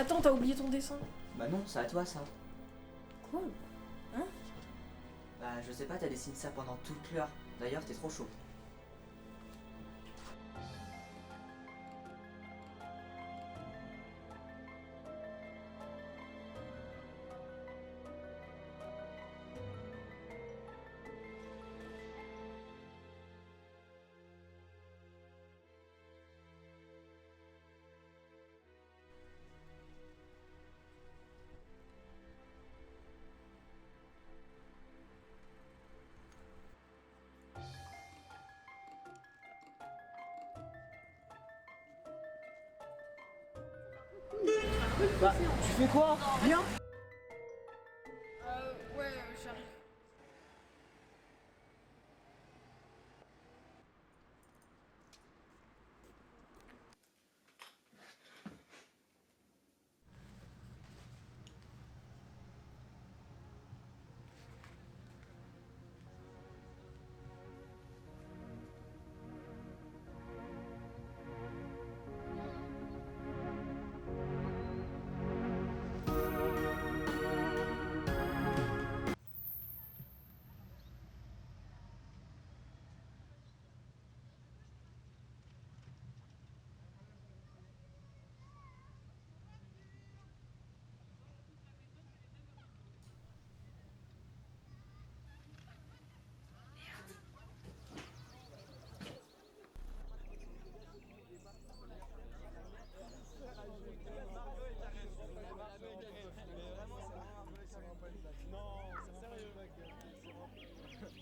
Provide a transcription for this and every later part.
Attends, t'as oublié ton dessin. Bah non, c'est à toi ça. Quoi? Hein? Bah je sais pas, t'as dessiné ça pendant toute l'heure. D'ailleurs, t'es trop chaud. Bah, tu fais quoi? Viens. Ouais, j'arrive.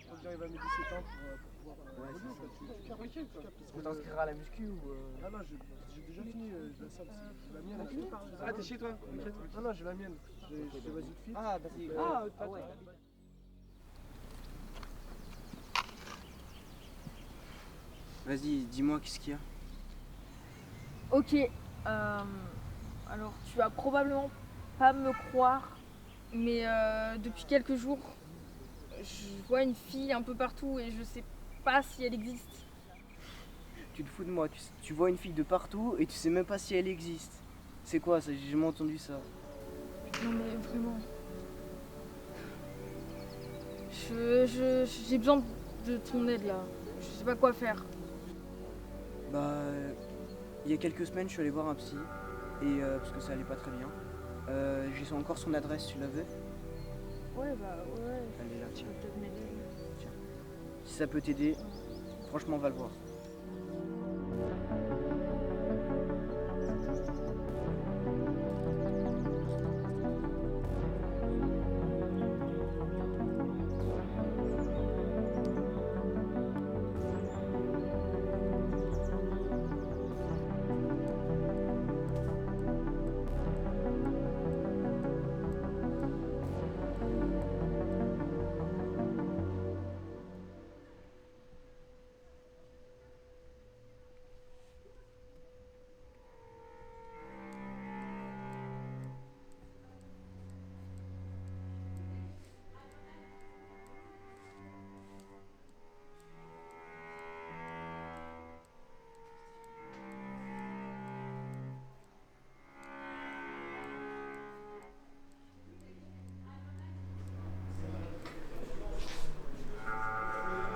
Faut que j'arrive à mes 17 ans pour pouvoir évoluer. Faut t'inscrire à la muscu ou Ah non, j'ai déjà fini la salle, c'est la mienne. Ah, t'es chez toi? Non, non, j'ai la mienne. J'ai fait Basic Fit. Ah, vas-y. Ah ouais. Vas-y, dis-moi qu'est-ce qu'il y a. Ok, alors tu vas probablement pas me croire, mais depuis quelques jours, je vois une fille un peu partout et je sais pas si elle existe. Tu te fous de moi, tu vois une fille de partout et tu sais même pas si elle existe. C'est quoi ça? J'ai jamais entendu ça. Non mais vraiment. J'ai besoin de ton aide là. Je sais pas quoi faire. Bah, il y a quelques semaines, je suis allé voir un psy, et parce que ça allait pas très bien. J'ai encore son adresse, tu la veux? Ouais bah ouais. Elle est là, Tu tiens. vas peut-être m'aider. Si ça peut t'aider, franchement, va le voir.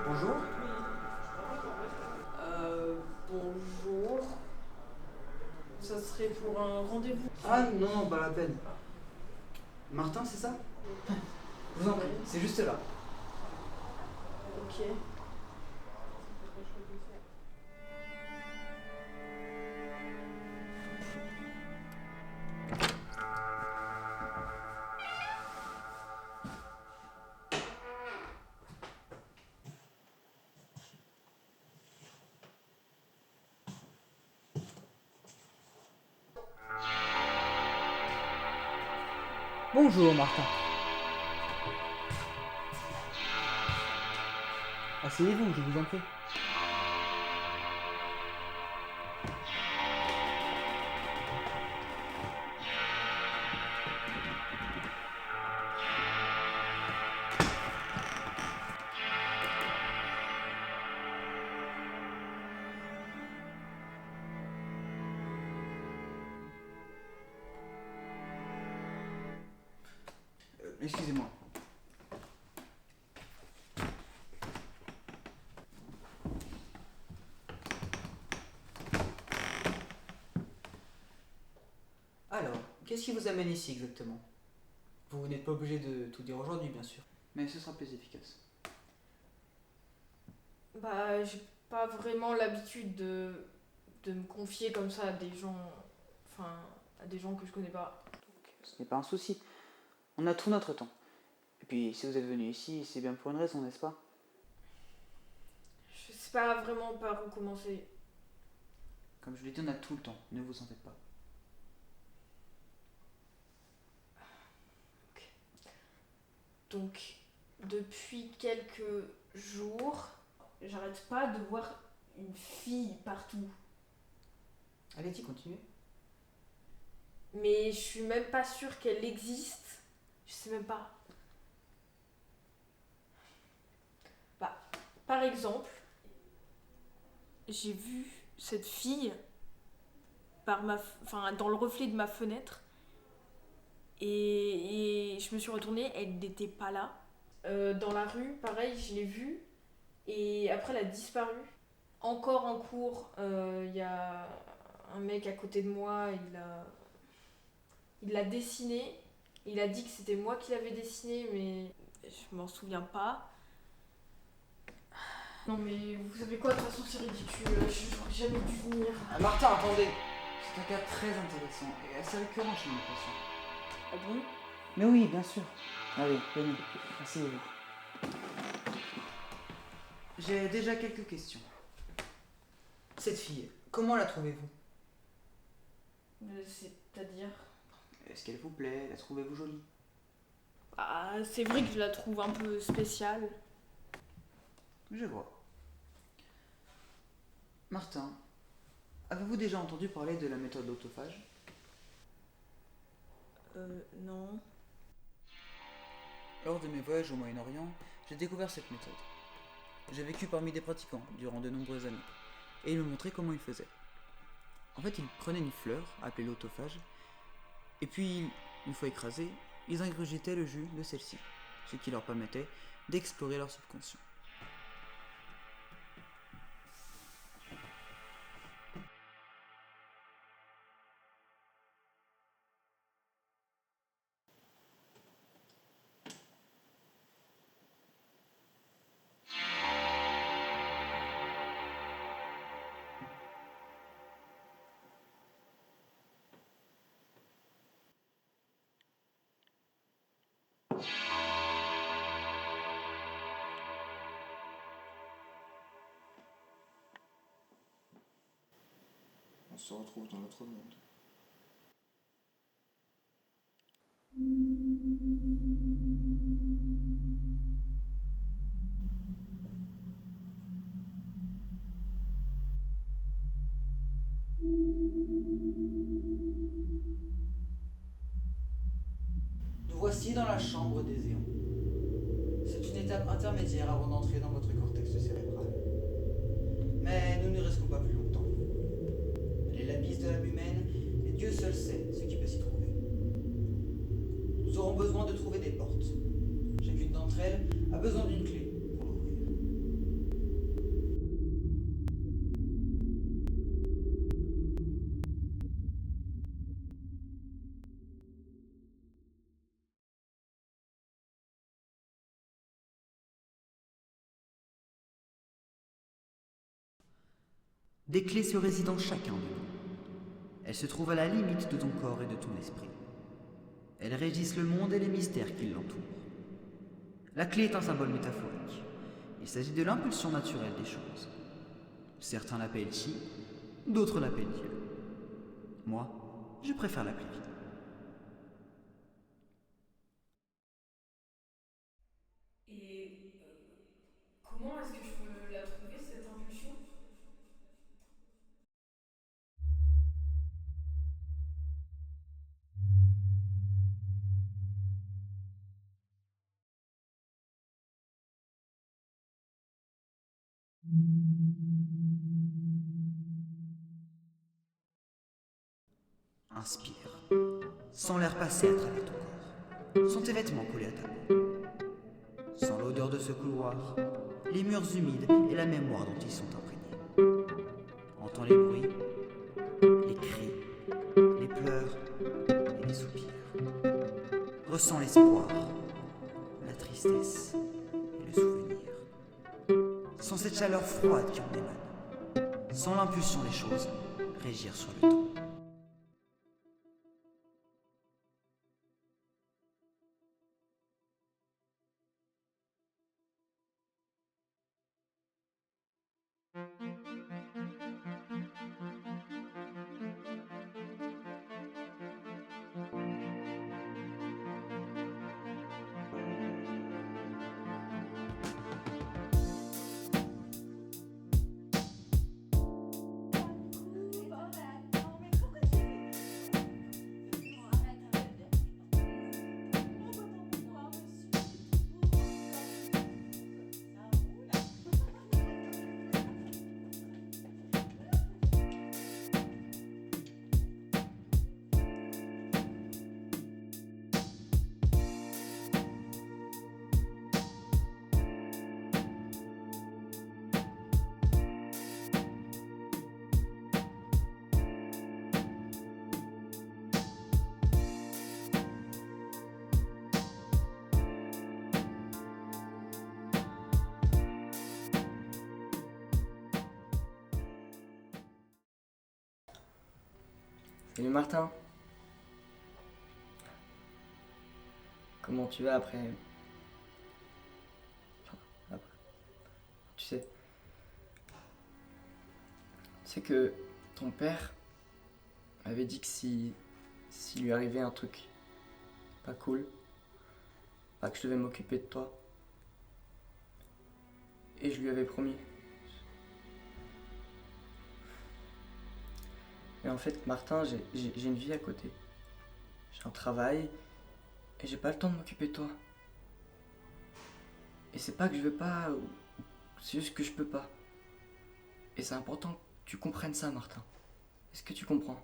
Bonjour. Bonjour. Ça serait pour un rendez-vous. Ah non, pas la peine. Martin, c'est ça? Je vous en prie, c'est juste là. Ok. Bonjour Martin. Asseyez-vous, je vous en prie. Excusez-moi. Alors, qu'est-ce qui vous amène ici exactement? Vous n'êtes pas obligé de tout dire aujourd'hui, bien sûr. Mais ce sera plus efficace. Bah, j'ai pas vraiment l'habitude de me confier comme ça à des gens. Enfin, à des gens que je connais pas. Ce n'est pas un souci. On a tout notre temps. Et puis, si vous êtes venu ici, c'est bien pour une raison, n'est-ce pas? Je sais pas vraiment par où commencer. Comme je l'ai dit, on a tout le temps. Ne vous en faites pas. Donc, depuis quelques jours, j'arrête pas de voir une fille partout. Allez-y, continuez. Mais je suis même pas sûre qu'elle existe. Je sais même pas. Bah, par exemple, j'ai vu cette fille dans le reflet de ma fenêtre. Et je me suis retournée, elle n'était pas là. Dans la rue, pareil, je l'ai vue. Et après, elle a disparu. Encore en cours, il y a un mec à côté de moi, il l'a dessiné. Il a dit que c'était moi qui l'avais dessiné, mais je m'en souviens pas. Non mais vous savez quoi, de toute façon c'est ridicule, j'aurais jamais dû venir. Martin, attendez. C'est un cas très intéressant et assez récurrent chez mes patients. Ah bon? Mais oui, bien sûr. Allez, venez. Asseyez-vous. J'ai déjà quelques questions. Cette fille, comment la trouvez-vous? C'est-à-dire? Est-ce qu'elle vous plaît? La trouvez-vous jolie? Ah, c'est vrai que je la trouve un peu spéciale. Je vois. Martin, avez-vous déjà entendu parler de la méthode autophage? Non. Lors de mes voyages au Moyen-Orient, j'ai découvert cette méthode. J'ai vécu parmi des pratiquants durant de nombreuses années, et ils me montraient comment ils faisaient. En fait, ils prenaient une fleur, appelée l'autophage, et puis, une fois écrasée, ils ingurgitaient le jus de celle-ci, ce qui leur permettait d'explorer leur subconscient. On se retrouve dans notre monde. Nous voici dans la chambre des éons. C'est une étape intermédiaire avant d'entrer dans votre cortex cérébral. Mais nous ne risquons pas plus longtemps. Elle est l'abysse de l'âme humaine, et Dieu seul sait ce qui peut s'y trouver. Nous aurons besoin de trouver des portes. Chacune d'entre elles a besoin d'une clé pour l'ouvrir. Des clés se résident en chacun de nous. Elles se trouvent à la limite de ton corps et de ton esprit. Elles régissent le monde et les mystères qui l'entourent. La clé est un symbole métaphorique. Il s'agit de l'impulsion naturelle des choses. Certains l'appellent chi, d'autres l'appellent Dieu. Moi, je préfère l'appeler vie. Et comment est-ce que je peux la trouver, cette impulsion? Inspire, sans l'air passer à travers ton corps. sont tes vêtements collés à ta peau. Sans l'odeur de ce couloir, les murs humides et la mémoire dont ils sont imprégnés. Entends les bruits, les cris, les pleurs et les soupirs. Ressens l'espoir, la tristesse et le souvenir. Sans cette chaleur froide qui en émane. Sans l'impulsion des choses, régir sur le temps. Salut Martin. Comment tu vas après... Tu sais que ton père m'avait dit que s'il lui arrivait un truc pas cool, bah que je devais m'occuper de toi. Et je lui avais promis. Mais en fait, Martin, j'ai une vie à côté. J'ai un travail et j'ai pas le temps de m'occuper de toi. Et c'est pas que je veux pas, c'est juste que je peux pas. Et c'est important que tu comprennes ça, Martin. Est-ce que tu comprends?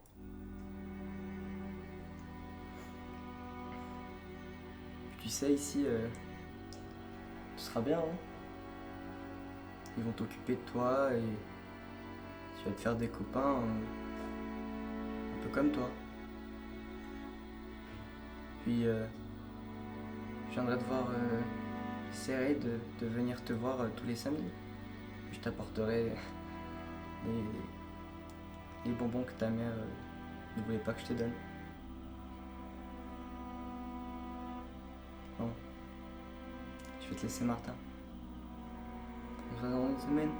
Tu sais, ici, tu seras bien, hein? Ils vont t'occuper de toi et tu vas te faire des copains. Un peu comme toi. Puis je viendrai te voir, j'essaierai de venir te voir tous les samedis. Je t'apporterai les bonbons que ta mère ne voulait pas que je te donne. Bon, je vais te laisser Martin. On se voit dans une semaine.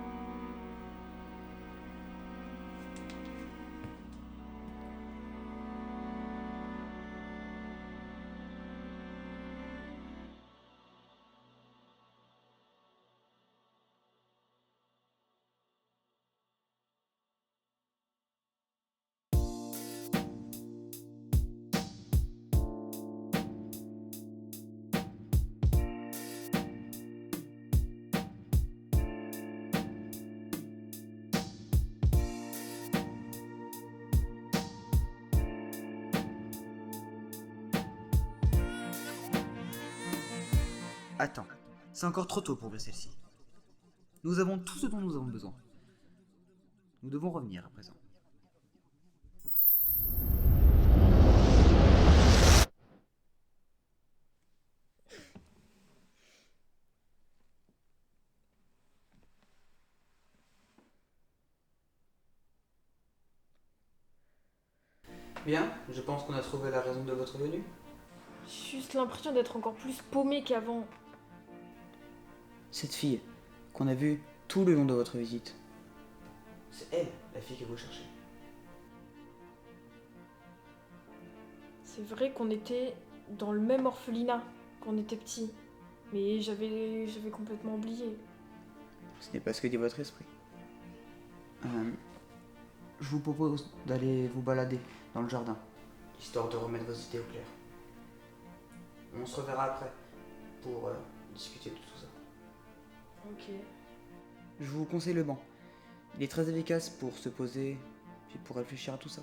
Attends, c'est encore trop tôt pour ouvrir celle-ci. Nous avons tout ce dont nous avons besoin. Nous devons revenir à présent. Bien, je pense qu'on a trouvé la raison de votre venue. J'ai juste l'impression d'être encore plus paumée qu'avant. Cette fille qu'on a vue tout le long de votre visite. C'est elle, la fille que vous cherchez. C'est vrai qu'on était dans le même orphelinat quand on était petits. Mais j'avais complètement oublié. Ce n'est pas ce que dit votre esprit. Je vous propose d'aller vous balader dans le jardin, Histoire de remettre vos idées au clair. On se reverra après pour discuter de tout ça. Ok. Je vous conseille le banc. Il est très efficace pour se poser, puis pour réfléchir à tout ça.